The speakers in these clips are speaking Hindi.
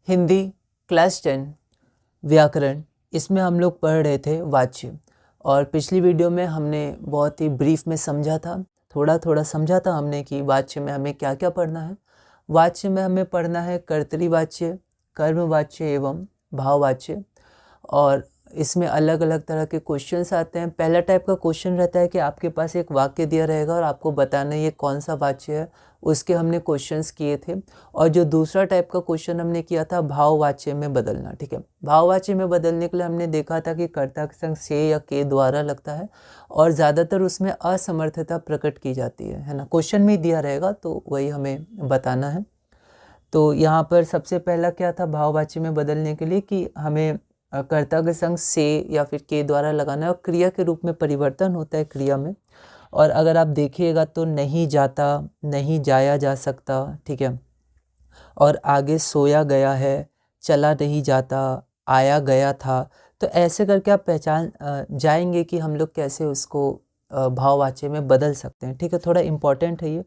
हिंदी क्लास 10 व्याकरण, इसमें हम लोग पढ़ रहे थे वाच्य। और पिछली वीडियो में हमने बहुत ही ब्रीफ में समझा था, थोड़ा थोड़ा समझा था हमने कि वाच्य में हमें क्या क्या पढ़ना है। वाच्य में हमें पढ़ना है कर्तरीवाच्य, कर्मवाच्य एवं भाववाच्य। और इसमें अलग अलग तरह के क्वेश्चंस आते हैं। पहला टाइप का क्वेश्चन रहता है कि आपके पास एक वाक्य दिया रहेगा और आपको बताना ये कौन सा वाच्य है, उसके हमने क्वेश्चंस किए थे। और जो दूसरा टाइप का क्वेश्चन हमने किया था भाववाच्य में बदलना। ठीक है, भाववाच्य में बदलने के लिए हमने देखा था कि कर्ता के संग से या के द्वारा लगता है और ज़्यादातर उसमें असमर्थता प्रकट की जाती है ना। क्वेश्चन में ही दिया रहेगा तो वही हमें बताना है। तो यहाँ पर सबसे पहला क्या था भाववाच्य में बदलने के लिए कि हमें कर्ता के संग से या फिर के द्वारा लगाना है और क्रिया के रूप में परिवर्तन होता है क्रिया में। और अगर आप देखिएगा तो नहीं जाता, नहीं जाया जा सकता, ठीक है। और आगे सोया गया है, चला नहीं जाता, आया गया था। तो ऐसे करके आप पहचान जाएंगे कि हम लोग कैसे उसको भाववाच्य में बदल सकते हैं। ठीक है, थोड़ा इम्पोर्टेंट है ये।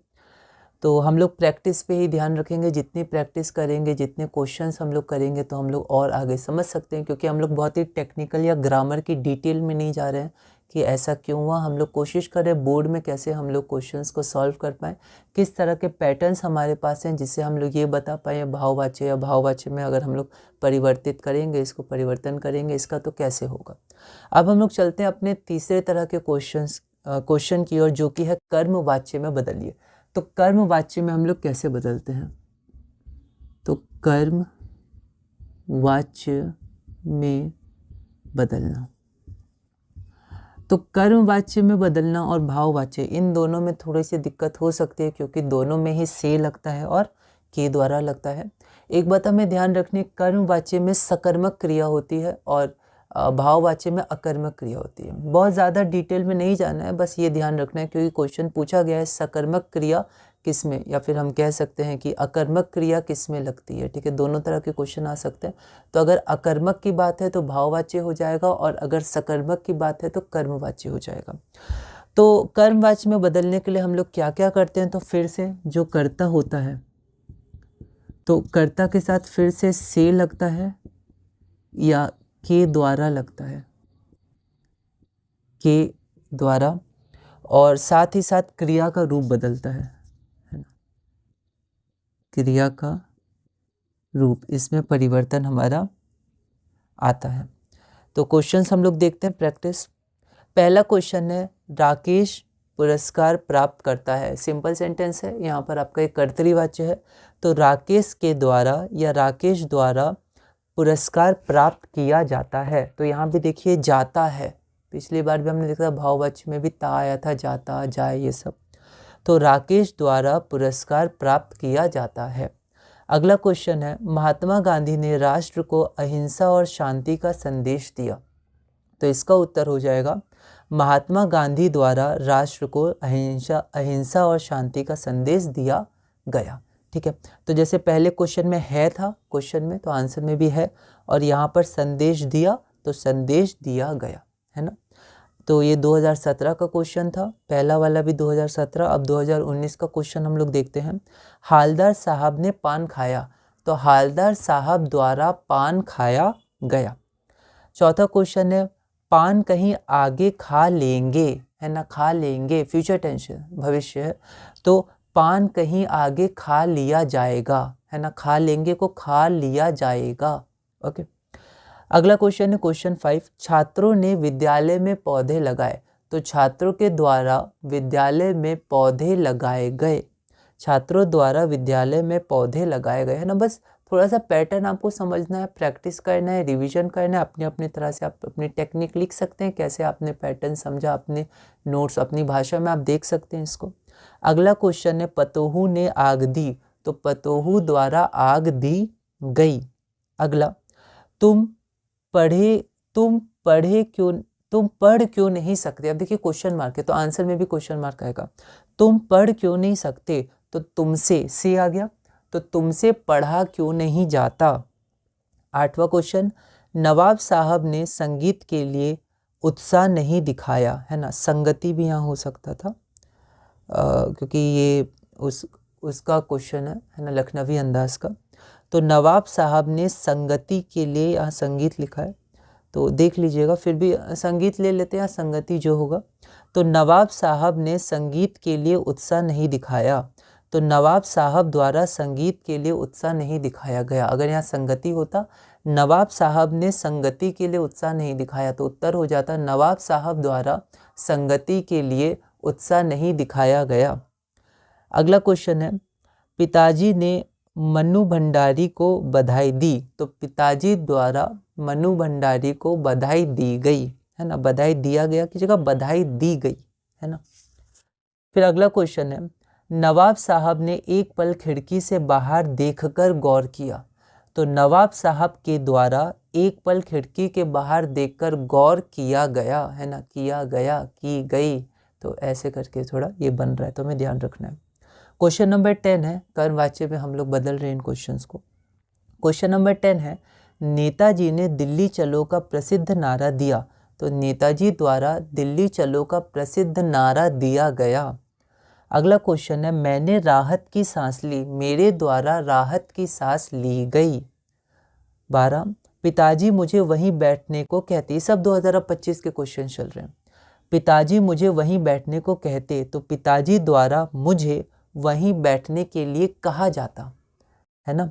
तो हम लोग प्रैक्टिस पे ही ध्यान रखेंगे, जितनी प्रैक्टिस करेंगे, जितने क्वेश्चंस हम लोग करेंगे तो हम लोग और आगे समझ सकते हैं। क्योंकि हम लोग बहुत ही टेक्निकल या ग्रामर की डिटेल में नहीं जा रहे हैं कि ऐसा क्यों हुआ। हम लोग कोशिश करें बोर्ड में कैसे हम लोग क्वेश्चंस को सॉल्व कर पाएँ, किस तरह के पैटर्न्स हमारे पास हैं जिससे हम लोग ये बता पाएँ भाववाच्य या भाववाच्य में अगर हम लोग परिवर्तित करेंगे, इसको परिवर्तन करेंगे इसका तो कैसे होगा। अब हम लोग चलते हैं अपने तीसरे तरह के क्वेश्चन की ओर, जो कि है कर्मवाच्य में बदलिए। तो कर्म वाच्य में हम लोग कैसे बदलते हैं? तो कर्म वाच्य में बदलना, तो कर्म वाच्य में बदलना और भाव वाच्य, इन दोनों में थोड़ी सी दिक्कत हो सकती है क्योंकि दोनों में ही से लगता है और के द्वारा लगता है। एक बात हमें ध्यान रखनी, कर्म वाच्य में सकर्मक क्रिया होती है और भाववाच्य में अकर्मक क्रिया होती है। बहुत ज़्यादा डिटेल में नहीं जाना है, बस ये ध्यान रखना है क्योंकि क्वेश्चन पूछा गया है सकर्मक क्रिया किस में, या फिर हम कह सकते हैं कि अकर्मक क्रिया किस में लगती है। ठीक है, दोनों तरह के क्वेश्चन आ सकते हैं। तो अगर अकर्मक की बात है तो भाववाच्य हो जाएगा और अगर सकर्मक की बात है तो कर्मवाच्य हो जाएगा। तो कर्मवाच्य में बदलने के लिए हम लोग क्या क्या करते हैं? तो फिर से जो कर्ता होता है तो कर्ता के साथ फिर से लगता है या के द्वारा लगता है, के द्वारा। और साथ ही साथ क्रिया का रूप बदलता है ना, क्रिया का रूप, इसमें परिवर्तन हमारा आता है। तो क्वेश्चंस हम लोग देखते हैं प्रैक्टिस। पहला क्वेश्चन है राकेश पुरस्कार प्राप्त करता है। सिंपल सेंटेंस है, यहाँ पर आपका एक कर्तरीवाच्य है। तो राकेश के द्वारा या राकेश द्वारा पुरस्कार प्राप्त किया जाता है। तो यहाँ भी देखिए जाता है, पिछली बार भी हमने देखा भाववाच्य में भी ता आया था, जाता, जाए, ये सब। तो राकेश द्वारा पुरस्कार प्राप्त किया जाता है। अगला क्वेश्चन है महात्मा गांधी ने राष्ट्र को अहिंसा और शांति का संदेश दिया। तो इसका उत्तर हो जाएगा महात्मा गांधी द्वारा राष्ट्र को अहिंसा और शांति का संदेश दिया गया। ठीक है, तो जैसे पहले क्वेश्चन में है था क्वेश्चन में, तो आंसर में भी है, और यहाँ पर संदेश दिया तो संदेश दिया गया, है ना। तो ये 2017 का क्वेश्चन था, पहला वाला भी 2017। अब 2019 का क्वेश्चन हम लोग देखते हैं। हालदार साहब ने पान खाया, तो हालदार साहब द्वारा पान खाया गया। चौथा क्वेश्चन है पान कहीं आगे खा लेंगे, है ना, खा लेंगे, फ्यूचर टेंस भविष्य है, तो पान कहीं आगे खा लिया जाएगा, है ना, खा लेंगे को खा लिया जाएगा। ओके, अगला क्वेश्चन है क्वेश्चन 5, छात्रों ने विद्यालय में पौधे लगाए। तो छात्रों के द्वारा विद्यालय में पौधे लगाए गए, छात्रों द्वारा विद्यालय में पौधे लगाए गए, है ना। बस थोड़ा सा पैटर्न आपको समझना है, प्रैक्टिस करना है, रिवीजन करना है। अपनी अपनी तरह से आप अपनी टेक्निक लिख सकते हैं, कैसे आपने पैटर्न समझा, अपने नोट्स अपनी भाषा में आप देख सकते हैं इसको। अगला क्वेश्चन है पतोहू ने आग दी, तो पतोहू द्वारा आग दी गई। अगला तुम पढ़ क्यों नहीं सकते। अब देखिए क्वेश्चन मार्क है तो आंसर में भी क्वेश्चन मार्क आएगा। तुम पढ़ क्यों नहीं सकते, तो तुमसे से आ गया, तो तुमसे पढ़ा क्यों नहीं जाता। आठवां क्वेश्चन नवाब साहब ने संगीत के लिए उत्साह नहीं दिखाया, है ना, संगति भी यहाँ हो सकता था क्योंकि ये उसका क्वेश्चन है ना, लखनवी अंदाज का। तो नवाब साहब ने संगति के लिए, यहाँ संगीत लिखा है तो देख लीजिएगा, फिर भी संगीत ले लेते हैं, संगति जो होगा। तो नवाब साहब ने संगीत के लिए उत्साह नहीं दिखाया, तो नवाब साहब द्वारा संगीत के लिए उत्साह नहीं दिखाया गया। अगर यहाँ संगति होता, नवाब साहब ने संगति के लिए उत्साह नहीं दिखाया, तो उत्तर हो जाता नवाब साहब द्वारा संगति के लिए उत्साह नहीं दिखाया गया। अगला क्वेश्चन है, पिताजी ने मनु भंडारी को बधाई दी, तो पिताजी द्वारा मनु भंडारी को बधाई दी गई, है ना, बधाई दिया गया की जगह बधाई दी गई, है ना। फिर अगला क्वेश्चन है, नवाब साहब ने एक पल खिड़की से बाहर देखकर गौर किया, तो नवाब साहब के द्वारा एक पल खिड़की के बाहर देखकर गौर किया गया, है ना, किया गया, की गई, तो ऐसे करके थोड़ा ये बन रहा है, तो हमें ध्यान रखना है। क्वेश्चन नंबर 10 है, कर्मवाच्य में हम लोग बदल रहे हैं इन क्वेश्चंस को। क्वेश्चन नंबर 10 है, नेताजी ने दिल्ली चलो का प्रसिद्ध नारा दिया, तो नेताजी द्वारा दिल्ली चलो का प्रसिद्ध नारा दिया गया। अगला क्वेश्चन है, मैंने राहत की सांस ली, मेरे द्वारा राहत की सांस ली गई। 12, पिताजी मुझे वहीं बैठने को कहते, सब 2025 के क्वेश्चन चल रहे हैं। पिताजी मुझे वहीं बैठने को कहते, तो पिताजी द्वारा मुझे वहीं बैठने के लिए कहा जाता, है ना,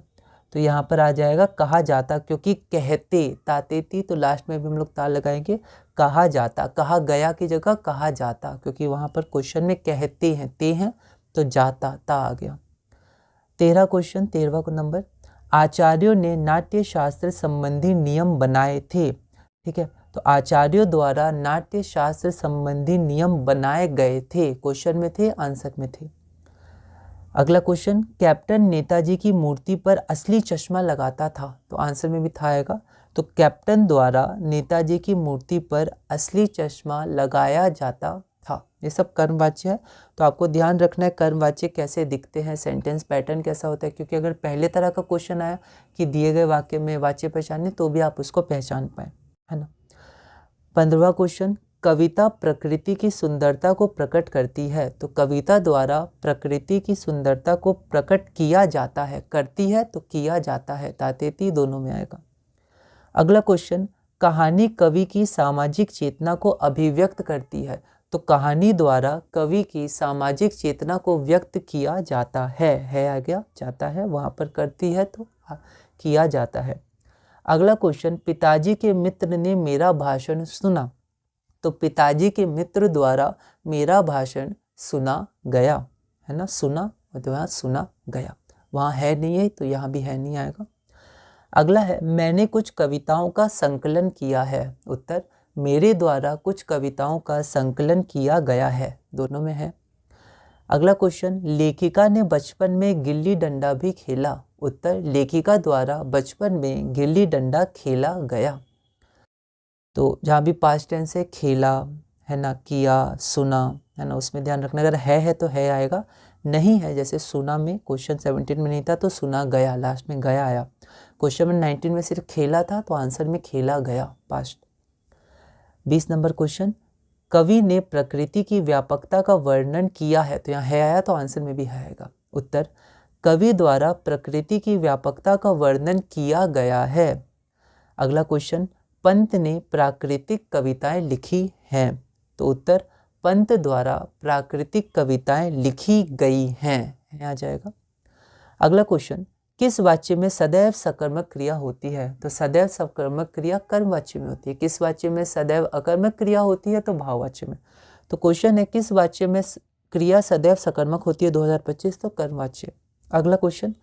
तो यहाँ पर आ जाएगा कहा जाता, क्योंकि कहते ताते ती, तो लास्ट में भी हम लोग ता लगाएंगे, कहा जाता, कहा गया की जगह कहा जाता, क्योंकि वहाँ पर क्वेश्चन में कहते हैं, ते हैं, तो जाता ता आ गया। 13 क्वेश्चन, 13वां नंबर, आचार्यों ने नाट्य शास्त्र संबंधी नियम बनाए थे, ठीक है, तो आचार्यों द्वारा नाट्य शास्त्र संबंधी नियम बनाए गए थे, क्वेश्चन में थे, आंसर में थे। अगला क्वेश्चन, कैप्टन नेताजी की मूर्ति पर असली चश्मा लगाता था, तो आंसर में भी था आएगा, तो कैप्टन द्वारा नेताजी की मूर्ति पर असली चश्मा लगाया जाता था। ये सब कर्मवाच्य है, तो आपको ध्यान रखना है कर्मवाच्य कैसे दिखते हैं, सेंटेंस पैटर्न कैसा होता है, क्योंकि अगर पहले तरह का क्वेश्चन आया कि दिए गए वाक्य में वाच्य पहचाने, तो भी आप उसको पहचान पाए, है ना। 15वां क्वेश्चन, कविता प्रकृति की सुंदरता को प्रकट करती है, तो कविता द्वारा प्रकृति की सुंदरता को प्रकट किया जाता है, करती है तो किया जाता है, तातेती दोनों में आएगा। अगला क्वेश्चन, कहानी कवि की सामाजिक चेतना को अभिव्यक्त करती है, तो कहानी द्वारा कवि की सामाजिक चेतना को व्यक्त किया जाता है आ गया, जाता है, वहाँ पर करती है तो किया जाता है। अगला क्वेश्चन, पिताजी के मित्र ने मेरा भाषण सुना, तो पिताजी के मित्र द्वारा मेरा भाषण सुना गया, है ना, सुना मतलब यहाँ सुना गया, वहाँ है नहीं है तो यहाँ भी है नहीं आएगा। अगला है, मैंने कुछ कविताओं का संकलन किया है, उत्तर मेरे द्वारा कुछ कविताओं का संकलन किया गया है, दोनों में है। अगला क्वेश्चन, लेखिका ने बचपन में गिल्ली डंडा भी खेला, उत्तर लेखिका द्वारा बचपन में गिल्ली डंडा खेला गया। तो जहाँ भी पास्ट टेंस है, खेला, है ना, किया, सुना, है ना, उसमें ध्यान रखना, अगर है तो है आएगा, नहीं है जैसे सुना में क्वेश्चन 17 में नहीं था तो सुना गया, लास्ट में गया आया। क्वेश्चन में 19 में सिर्फ खेला था तो आंसर में खेला गया, पास्ट। 20 नंबर क्वेश्चन, कवि ने प्रकृति की व्यापकता का वर्णन किया है, तो यहाँ है आया तो आंसर में भी है आएगा, उत्तर कवि द्वारा प्रकृति की व्यापकता का वर्णन किया गया है। अगला क्वेश्चन, पंत ने प्राकृतिक कविताएं लिखी हैं, तो उत्तर पंत द्वारा प्राकृतिक कविताएं लिखी गई हैं, आ जाएगा। अगला क्वेश्चन, किस वाच्य में सदैव सकर्मक क्रिया होती है, तो सदैव सकर्मक क्रिया कर्मवाच्य में होती है। किस वाच्य में सदैव अकर्मक क्रिया होती है, तो भाववाच्य में। तो क्वेश्चन है किस वाच्य में क्रिया सदैव सकर्मक होती है 2025, तो कर्मवाच्य। अगला क्वेश्चन,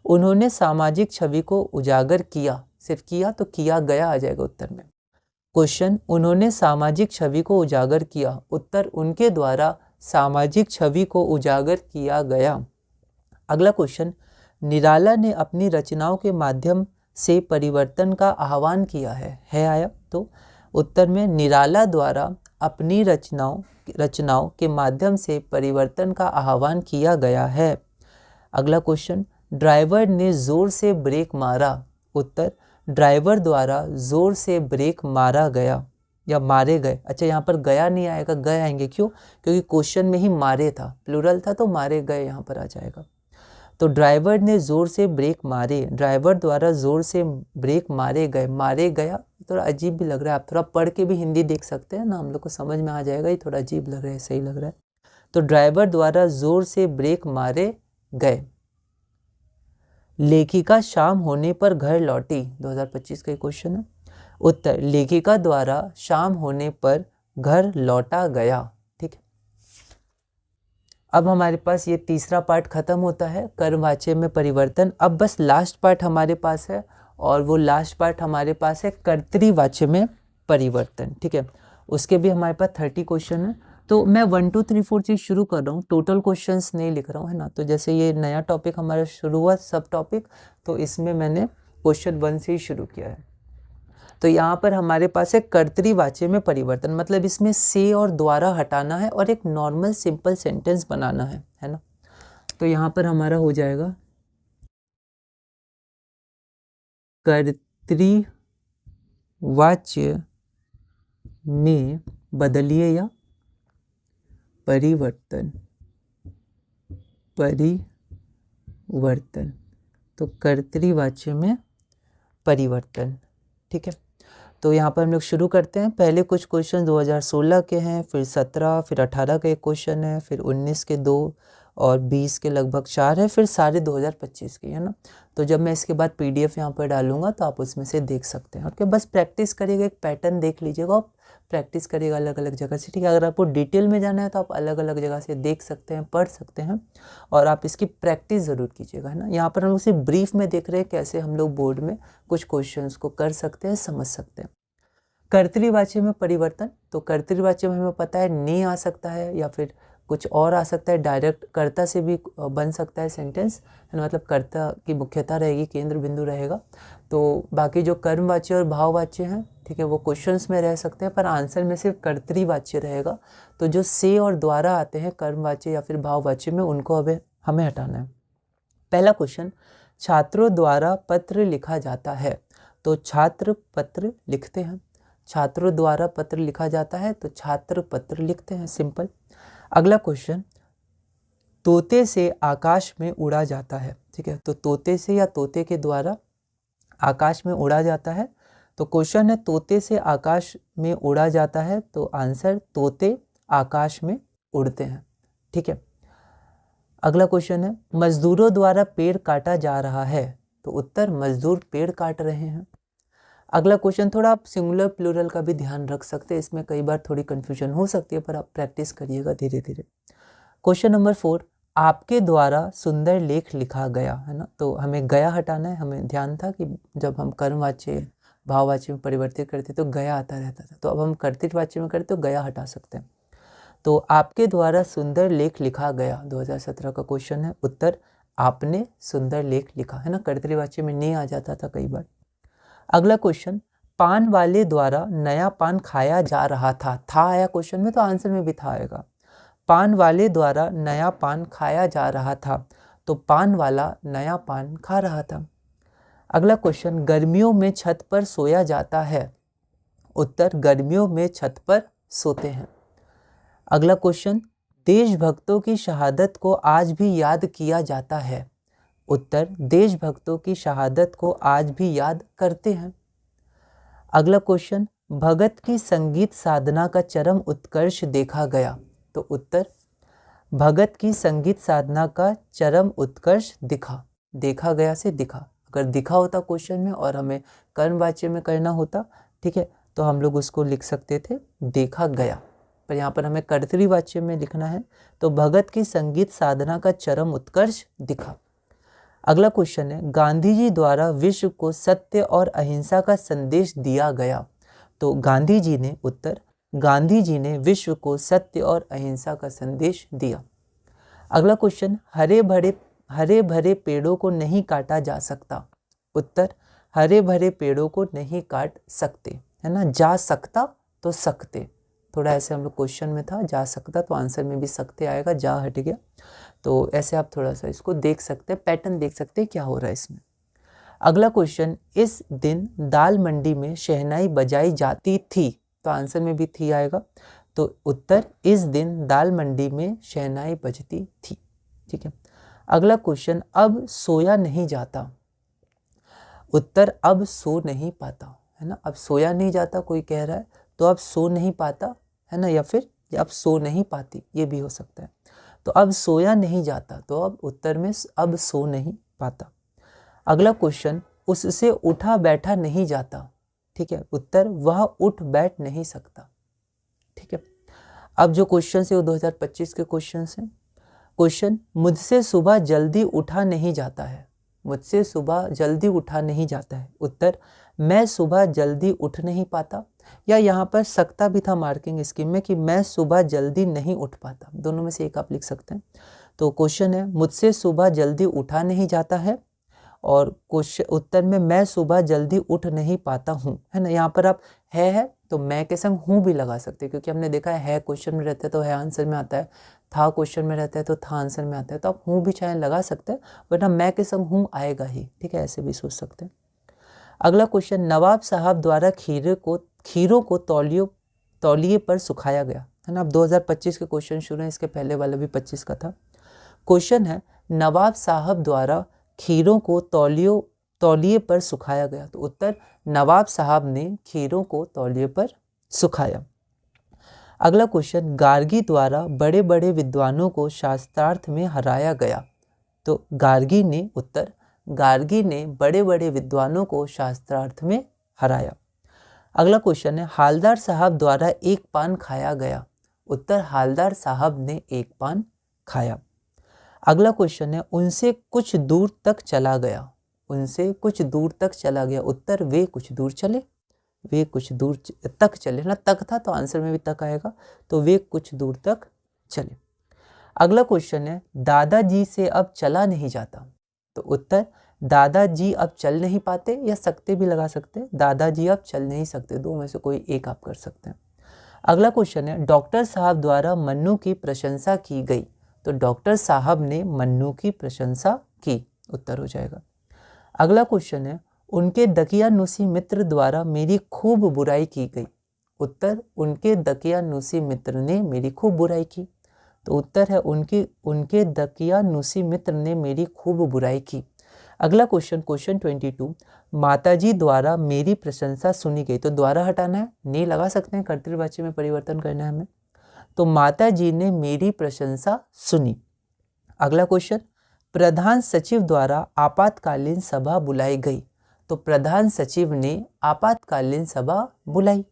उन्होंने सामाजिक छवि को उजागर किया, सिर्फ किया तो किया गया आ जाएगा उत्तर में। क्वेश्चन, उन्होंने सामाजिक छवि को उजागर किया, उत्तर उनके द्वारा सामाजिक छवि को उजागर किया गया। अगला क्वेश्चन, निराला ने अपनी रचनाओं के माध्यम से परिवर्तन का आह्वान किया है आया, तो उत्तर में निराला द्वारा अपनी रचनाओं के माध्यम से परिवर्तन का आह्वान किया गया है। अगला क्वेश्चन, ड्राइवर ने जोर से ब्रेक मारा, उत्तर ड्राइवर द्वारा जोर से ब्रेक मारा गया या मारे गए। अच्छा, यहाँ पर गया नहीं आएगा, गए आएंगे, क्यों? क्योंकि क्वेश्चन में ही मारे था, प्लूरल था तो मारे गए यहाँ पर आ जाएगा। तो ड्राइवर ने ज़ोर से ब्रेक मारे, ड्राइवर द्वारा ज़ोर से ब्रेक मारे गए, मारे गया थोड़ा अजीब भी लग रहा है, आप थोड़ा पढ़ के भी हिंदी देख सकते हैं ना, हम लोग को समझ में आ जाएगा, ये थोड़ा अजीब लग रहा है, सही लग रहा है। तो ड्राइवर द्वारा ज़ोर से ब्रेक मारे गए। लेखिका शाम होने पर घर लौटी, 2025 का क्वेश्चन है। उत्तर, लेखिका द्वारा शाम होने पर घर लौटा गया। ठीक है, अब हमारे पास ये तीसरा पार्ट खत्म होता है, कर्मवाच्य में परिवर्तन। अब बस लास्ट पार्ट हमारे पास है, और वो लास्ट पार्ट हमारे पास है कर्तृवाच्य में परिवर्तन। ठीक है, उसके भी हमारे पास 30 क्वेश्चन है। तो मैं 1 2 3 4 चीज़ शुरू कर रहा हूँ, टोटल क्वेश्चंस नहीं लिख रहा हूँ, है ना। तो जैसे ये नया टॉपिक हमारा शुरू हुआ, सब टॉपिक, तो इसमें मैंने क्वेश्चन 1 से ही शुरू किया है। तो यहाँ पर हमारे पास है कर्तृवाच्य में परिवर्तन, मतलब इसमें से और द्वारा हटाना है और एक नॉर्मल सिंपल सेंटेंस बनाना है ना। तो यहाँ पर हमारा हो जाएगा कर्तृवाच्य में बदलिए या परिवर्तन, परिवर्तन, तो कर्तृवाच्य में परिवर्तन। ठीक है, तो यहाँ पर हम लोग शुरू करते हैं। पहले कुछ क्वेश्चन 2016 के हैं, फिर 17, फिर 18 का एक क्वेश्चन है, फिर 19 के 2 और 20 के लगभग 4 है, फिर सारे 2025 के, है ना। तो जब मैं इसके बाद PDF यहाँ पर डालूंगा तो आप उसमें से देख सकते हैं। ओके, बस प्रैक्टिस करिएगा, एक पैटर्न देख लीजिएगा, आप प्रैक्टिस करिएगा अलग अलग जगह से। ठीक है, अगर आपको डिटेल में जाना है तो आप अलग अलग जगह से देख सकते हैं, पढ़ सकते हैं, और आप इसकी प्रैक्टिस ज़रूर कीजिएगा, है ना। यहाँ पर हम लोग सिर्फ ब्रीफ में देख रहे हैं कैसे हम लोग बोर्ड में कुछ क्वेश्चंस को कर सकते हैं, समझ सकते हैं। कर्तृवाच्य में परिवर्तन, तो कर्तृवाच्य में हमें पता है ने आ सकता है या फिर कुछ और आ सकता है, डायरेक्ट कर्ता से भी बन सकता है सेंटेंस, है ना, मतलब कर्ता की मुख्यता रहेगी, केंद्र बिंदु रहेगा। तो बाकी जो कर्मवाच्य और भाववाच्य हैं, ठीक है, वो क्वेश्चंस में रह सकते हैं, पर आंसर में सिर्फ कर्तृवाच्य रहेगा। तो जो से और द्वारा आते हैं कर्मवाच्य या फिर भाववाच्य में, उनको हमें हटाना है। पहला क्वेश्चन, छात्रों द्वारा पत्र लिखा जाता है, तो छात्र पत्र लिखते हैं, छात्रों द्वारा पत्र लिखा जाता है तो छात्र पत्र लिखते हैं, सिंपल। अगला क्वेश्चन, तोते से आकाश में उड़ा जाता है। ठीक है, तो तोते से या तोते के द्वारा आकाश में उड़ा जाता है, तो क्वेश्चन है तोते से आकाश में उड़ा जाता है, तो आंसर तोते आकाश में उड़ते हैं। ठीक है, अगला क्वेश्चन है, मजदूरों द्वारा पेड़ काटा जा रहा है, तो उत्तर मजदूर पेड़ काट रहे हैं। अगला क्वेश्चन, थोड़ा आप सिंगुलर प्लूरल का भी ध्यान रख सकते हैं, इसमें कई बार थोड़ी कंफ्यूजन हो सकती है, पर आप प्रैक्टिस करिएगा धीरे धीरे। क्वेश्चन नंबर 4, आपके द्वारा सुंदर लेख लिखा गया, है ना। तो हमें गया हटाना है, हमें ध्यान था कि जब हम कर्मवाच्य भाववाच्य में परिवर्तित करते तो गया आता रहता था, तो अब हम कर्तृवाच्य में करते तो गया हटा सकते हैं। तो आपके द्वारा सुंदर लेख लिखा गया, 2017 का क्वेश्चन है, उत्तर आपने सुंदर लेख लिखा, है ना, कर्तृवाच्य में नहीं आ जाता था कई बार। अगला क्वेश्चन, पान वाले द्वारा नया पान खाया जा रहा था आया क्वेश्चन में, तो आंसर में भी था आएगा। पान वाले द्वारा नया पान खाया जा रहा था, तो पान वाला नया पान खा रहा था। अगला क्वेश्चन, गर्मियों में छत पर सोया जाता है, उत्तर गर्मियों में छत पर सोते हैं। अगला क्वेश्चन, देशभक्तों की शहादत को आज भी याद किया जाता है, उत्तर देशभक्तों की शहादत को आज भी याद करते हैं। अगला क्वेश्चन, भगत की संगीत साधना का चरम उत्कर्ष देखा गया, तो उत्तर भगत की संगीत साधना का चरम उत्कर्ष देखा गया से दिखा। अगर दिखा होता क्वेश्चन में और हमें कर्मवाच्य में करना होता, ठीक है, तो हम लोग उसको लिख सकते थे देखा गया, पर यहाँ पर हमें कर्तृवाच्य में लिखना है, तो भगत की संगीत साधना का चरम उत्कर्ष दिखा। अगला क्वेश्चन है, गांधी जी द्वारा विश्व को सत्य और अहिंसा का संदेश दिया गया, तो गांधी जी ने, उत्तर गांधी जी ने विश्व को सत्य और अहिंसा का संदेश दिया। अगला क्वेश्चन, हरे भरे पेड़ों को नहीं काटा जा सकता, उत्तर हरे भरे पेड़ों को नहीं काट सकते, है ना, जा सकता तो सकते, थोड़ा ऐसे हम लोग क्वेश्चन में था, जा सकता, तो आंसर में भी सकते आएगा, जा हट गया, तो ऐसे आप थोड़ा सा इसको देख सकते हैं, पैटर्न देख सकते हैं क्या हो रहा है इसमें। अगला क्वेश्चन, इस दिन दाल मंडी में शहनाई बजाई जाती थी, तो आंसर में भी थी आएगा, तो उत्तर इस दिन दाल मंडी में शहनाई बजती थी। ठीक है, अगला क्वेश्चन, अब सोया नहीं जाता। उत्तर, अब सो नहीं पाता, है ना। अब सोया नहीं जाता कोई कह रहा है, तो अब सो नहीं पाता, है ना, या फिर अब सो नहीं पाती, ये भी हो सकता है। तो अब सोया नहीं जाता, तो अब उत्तर में अब सो नहीं पाता। अगला क्वेश्चन, उससे उठा बैठा नहीं जाता। ठीक है, उत्तर, वह उठ बैठ नहीं सकता। ठीक है, अब जो क्वेश्चन है वो 2025 के क्वेश्चन हैं। क्वेश्चन, मुझसे सुबह जल्दी उठा नहीं जाता है। मुझसे सुबह जल्दी उठा नहीं जाता है। उत्तर, मैं सुबह जल्दी उठ नहीं पाता, या यहाँ पर सकता भी था मार्किंग स्कीम में कि मैं सुबह जल्दी नहीं उठ पाता, दोनों में से एक आप लिख सकते हैं। तो क्वेश्चन है, मुझसे सुबह जल्दी उठा नहीं जाता है, और क्वेश्चन उत्तर में मैं सुबह जल्दी उठ नहीं पाता हूँ, है ना। यहाँ पर आप है तो मैं के संग हूँ भी लगा सकते हैं, क्योंकि हमने देखा है क्वेश्चन में रहता है तो है आंसर में आता है, था क्वेश्चन में रहता है तो था आंसर में आता है, तो आप हूँ भी चाहे लगा सकते हैं, वरना मैं के संग हूँ आएगा ही। ठीक है, ऐसे भी सोच सकते हैं। अगला क्वेश्चन, नवाब साहब द्वारा खीरों को तौलिए पर सुखाया गया, है ना। अब 2025 के क्वेश्चन शुरू हैं, इसके पहले वाला भी 25 का था। क्वेश्चन है, नवाब साहब द्वारा खीरों को तौलिए पर सुखाया गया। तो उत्तर, नवाब साहब ने खीरों को तौलिए पर सुखाया। अगला क्वेश्चन, गार्गी द्वारा बड़े बड़े विद्वानों को शास्त्रार्थ में हराया गया। तो गार्गी ने, उत्तर, गार्गी ने बड़े बड़े विद्वानों को शास्त्रार्थ में हराया। अगला क्वेश्चन है, हालदार साहब द्वारा एक पान खाया गया। उत्तर, हालदार साहब ने एक पान खाया। अगला क्वेश्चन है, उनसे कुछ दूर तक चला गया। उनसे कुछ दूर तक चला गया। उत्तर, वे कुछ दूर चले, वे कुछ दूर तक चले ना, तक था तो आंसर में भी तक आएगा, तो वे कुछ दूर तक चले। अगला क्वेश्चन है, दादाजी से अब चला नहीं जाता। तो उत्तर, दादाजी अब चल नहीं पाते, या सकते भी लगा सकते हैं, दादाजी अब चल नहीं सकते, दो में से कोई एक आप कर सकते हैं। अगला क्वेश्चन है, डॉक्टर साहब द्वारा मन्नू की प्रशंसा की गई। तो डॉक्टर साहब ने मन्नू की प्रशंसा की, उत्तर हो जाएगा। अगला क्वेश्चन है, उनके दकियानुसी मित्र द्वारा मेरी खूब बुराई की गई। उत्तर, उनके दकियानुसी मित्र ने मेरी खूब बुराई की। तो उत्तर है, उनके दकियानुसी मित्र ने मेरी खूब बुराई की। अगला क्वेश्चन 22, माताजी द्वारा मेरी प्रशंसा सुनी गई। तो द्वारा हटाना है, नहीं लगा सकते हैं, कर्तृवाची में परिवर्तन करना है हमें। तो माताजी ने मेरी प्रशंसा सुनी। अगला क्वेश्चन, प्रधान सचिव द्वारा आपातकालीन सभा बुलाई गई। तो प्रधान सचिव ने आपातकालीन सभा बुलाई।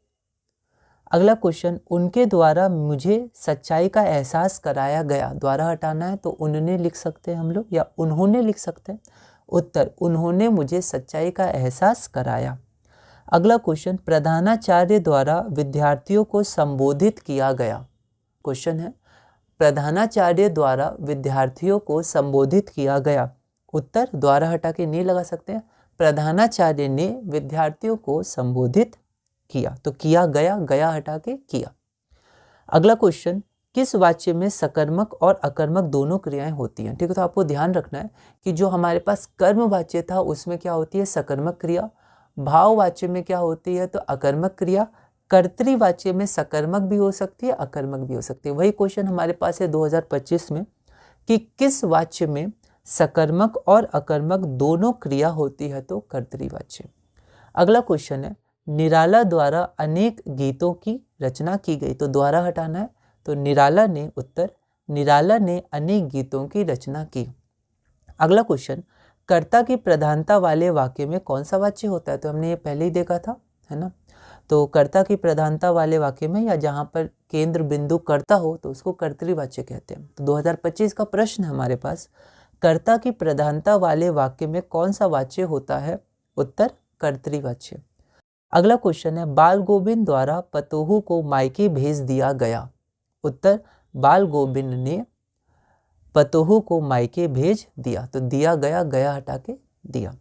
अगला क्वेश्चन, उनके द्वारा मुझे सच्चाई का एहसास कराया गया। द्वारा हटाना है तो उन्होंने लिख सकते हैं हम लोग, या उन्होंने लिख सकते हैं। उत्तर, उन्होंने मुझे सच्चाई का एहसास कराया। अगला क्वेश्चन, प्रधानाचार्य द्वारा विद्यार्थियों को संबोधित किया गया। क्वेश्चन है, प्रधानाचार्य द्वारा विद्यार्थियों को संबोधित किया गया। उत्तर, द्वारा हटा के नहीं लगा सकते हैं, प्रधानाचार्य ने विद्यार्थियों को संबोधित किया। तो किया गया, गया हटा के किया। अगला क्वेश्चन, किस वाच्य में सकर्मक और अकर्मक दोनों क्रियाएं होती हैं। ठीक है, तो आपको ध्यान रखना है कि जो हमारे पास कर्म वाच्य था उसमें क्या होती है, सकर्मक क्रिया। भाव वाच्य में क्या होती है, तो अकर्मक क्रिया। कर्तृवाच्य में सकर्मक भी हो सकती है, अकर्मक भी हो सकती है। वही क्वेश्चन हमारे पास है 2025 में कि किस वाच्य में सकर्मक और अकर्मक दोनों क्रिया होती है, तो कर्तृवाच्य। अगला क्वेश्चन है, निराला द्वारा अनेक गीतों की रचना की गई। तो द्वारा हटाना है, तो निराला ने, उत्तर, निराला ने अनेक गीतों की रचना की। अगला क्वेश्चन, कर्ता की प्रधानता वाले वाक्य में कौन सा वाच्य होता है। तो हमने ये पहले ही देखा था, है ना। तो कर्ता की प्रधानता वाले वाक्य में, या जहाँ पर केंद्र बिंदु कर्ता हो, तो उसको कर्तृवाच्य कहते हैं। तो 2025 का प्रश्न हमारे पास, कर्ता की प्रधानता वाले वाक्य में कौन सा वाच्य होता है। उत्तर, कर्तृवाच्य। अगला क्वेश्चन है, बाल गोविंद द्वारा पतोहू को मायके भेज दिया गया। उत्तर, बाल गोविंद ने पतोहू को मायके भेज दिया। तो दिया गया, गया हटा के दिया।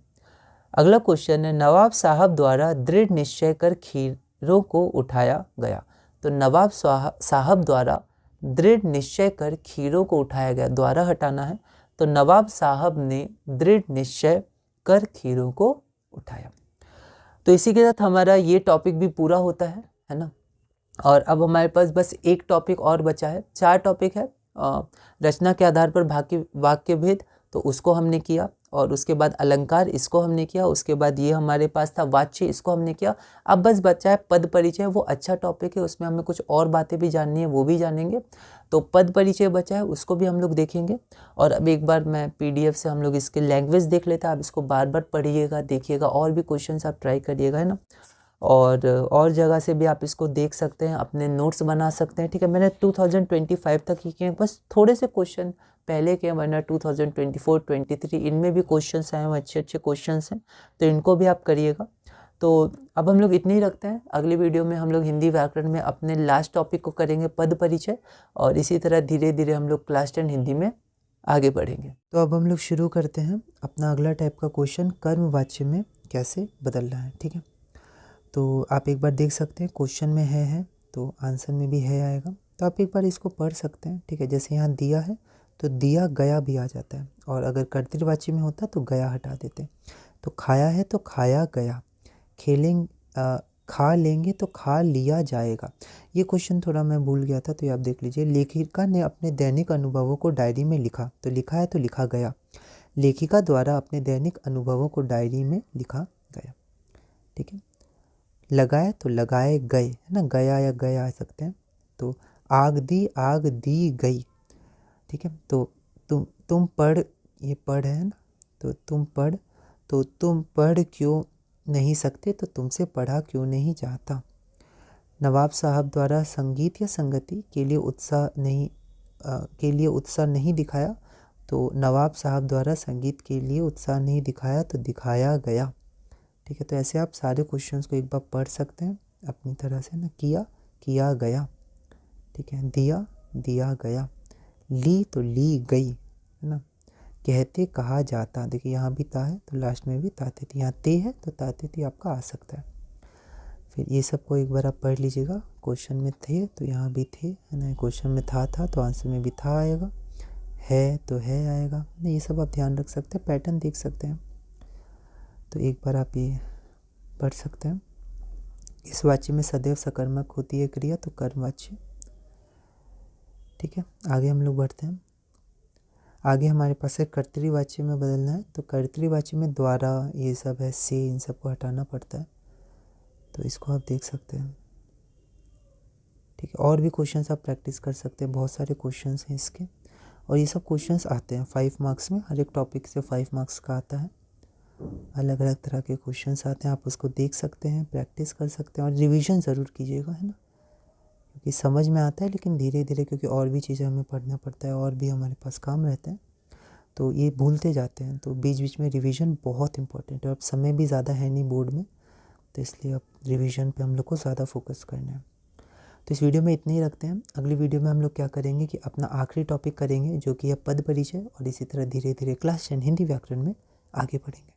अगला क्वेश्चन है, नवाब साहब द्वारा दृढ़ निश्चय कर खीरों को उठाया गया। तो नवाब साहब द्वारा दृढ़ निश्चय कर खीरों को उठाया गया। द्वारा हटाना है, तो नवाब साहब ने दृढ़ निश्चय कर खीरों को उठाया। तो इसी के साथ हमारा ये टॉपिक भी पूरा होता है ना। और अब हमारे पास बस एक टॉपिक और बचा है, 4 टॉपिक है। रचना के आधार पर वाक्य भेद, तो उसको हमने किया, और उसके बाद अलंकार इसको हमने किया, उसके बाद ये हमारे पास था वाच्य, इसको हमने किया। अब बस बचा है पद परिचय, वो अच्छा टॉपिक है, उसमें हमें कुछ और बातें भी जाननी है, वो भी जानेंगे। तो पद परिचय बचा है, उसको भी हम लोग देखेंगे। और अब एक बार मैं PDF से हम लोग इसके लैंग्वेज देख लेते हैं। आप इसको बार बार पढ़िएगा, देखिएगा, और भी क्वेश्चंस आप ट्राई करिएगा, है ना। और जगह से भी आप इसको देख सकते हैं, अपने नोट्स बना सकते हैं, ठीक है। मैंने 2025 तक ही किए, बस थोड़े से क्वेश्चन पहले के, वरना 2024, 23 इनमें भी क्वेश्चंस आए हैं, अच्छे अच्छे क्वेश्चंस हैं, तो इनको भी आप करिएगा। तो अब हम लोग इतने ही रखते हैं। अगली वीडियो में हम लोग हिंदी व्याकरण में अपने लास्ट टॉपिक को करेंगे, पद परिचय, और इसी तरह धीरे धीरे हम लोग क्लास 10 हिंदी में आगे बढ़ेंगे। तो अब हम लोग शुरू करते हैं अपना अगला टाइप का क्वेश्चन, कर्मवाच्य में कैसे बदलना है, ठीक है। तो आप एक बार देख सकते हैं, क्वेश्चन में है तो आंसर में भी है आएगा। तो आप एक बार इसको पढ़ सकते हैं, ठीक है। जैसे यहाँ दिया है तो दिया गया भी आ जाता है, और अगर कर्तृवाची में होता तो गया हटा देते। तो खाया है तो खाया गया, खा लेंगे तो खा लिया जाएगा। ये क्वेश्चन थोड़ा मैं भूल गया था, तो ये आप देख लीजिए। लेखिका ने अपने दैनिक अनुभवों को डायरी में लिखा, तो लिखा है तो लिखा गया। लेखिका द्वारा अपने दैनिक अनुभवों को डायरी में लिखा गया, ठीक है। लगाए तो लगाए गए, है ना, गया या गए आ सकते हैं। तो आग दी गई, ठीक है। तो तुम पढ़, ये पढ़ है ना, तो तुम पढ़ क्यों नहीं सकते, तो तुमसे पढ़ा क्यों नहीं जाता। नवाब साहब द्वारा संगीत या संगति के लिए उत्साह नहीं दिखाया, तो नवाब साहब द्वारा संगीत के लिए उत्साह नहीं दिखाया, तो दिखाया गया, ठीक है। तो ऐसे आप सारे क्वेश्चंस को एक बार पढ़ सकते हैं अपनी तरह से ना। किया गया, ठीक है। दिया गया। ली तो ली गई, है ना। कहते कहा जाता, देखिए यहाँ भी ता है तो लास्ट में भी ताते थी, यहाँ ते है तो ताते थी आपका आ सकता है। फिर ये सबको एक बार आप पढ़ लीजिएगा। क्वेश्चन में थे तो यहाँ भी थे, है ना। क्वेश्चन में था तो आंसर में भी था आएगा, है तो है आएगा, ना। ये सब आप ध्यान रख सकते हैं, पैटर्न देख सकते हैं। तो एक बार आप ये पढ़ सकते हैं। इस वाच्य में सदैव सकर्मक होती है क्रिया, तो कर्मवाच्य, ठीक है। आगे हम लोग बढ़ते हैं। आगे हमारे पास है कर्तृवाच्य में बदलना है, तो कर्तृवाच्य में द्वारा ये सब है, से, इन सबको हटाना पड़ता है, तो इसको आप देख सकते हैं, ठीक है। और भी क्वेश्चंस आप प्रैक्टिस कर सकते हैं, बहुत सारे क्वेश्चंस हैं इसके, और ये सब क्वेश्चंस आते हैं 5 मार्क्स में, हर एक टॉपिक से 5 मार्क्स का आता है। अलग अलग तरह के क्वेश्चंस आते हैं, आप उसको देख सकते हैं, प्रैक्टिस कर सकते हैं, और रिवीजन ज़रूर कीजिएगा, है ना। क्योंकि समझ में आता है, लेकिन धीरे धीरे, क्योंकि और भी चीज़ें हमें पढ़ना पड़ता है, और भी हमारे पास काम रहते हैं, तो ये भूलते जाते हैं। तो बीच बीच में रिवीजन बहुत इंपॉर्टेंट है। अब समय भी ज़्यादा है नहीं बोर्ड में, तो इसलिए अब रिवीजन पे हम लोग को ज़्यादा फोकस करना है। तो इस वीडियो में इतने ही रखते हैं। अगली वीडियो में हम लोग क्या करेंगे कि अपना आखिरी टॉपिक करेंगे, जो कि है पद परिचय, और इसी तरह धीरे धीरे क्लास 10 हिंदी व्याकरण में आगे बढ़ेंगे।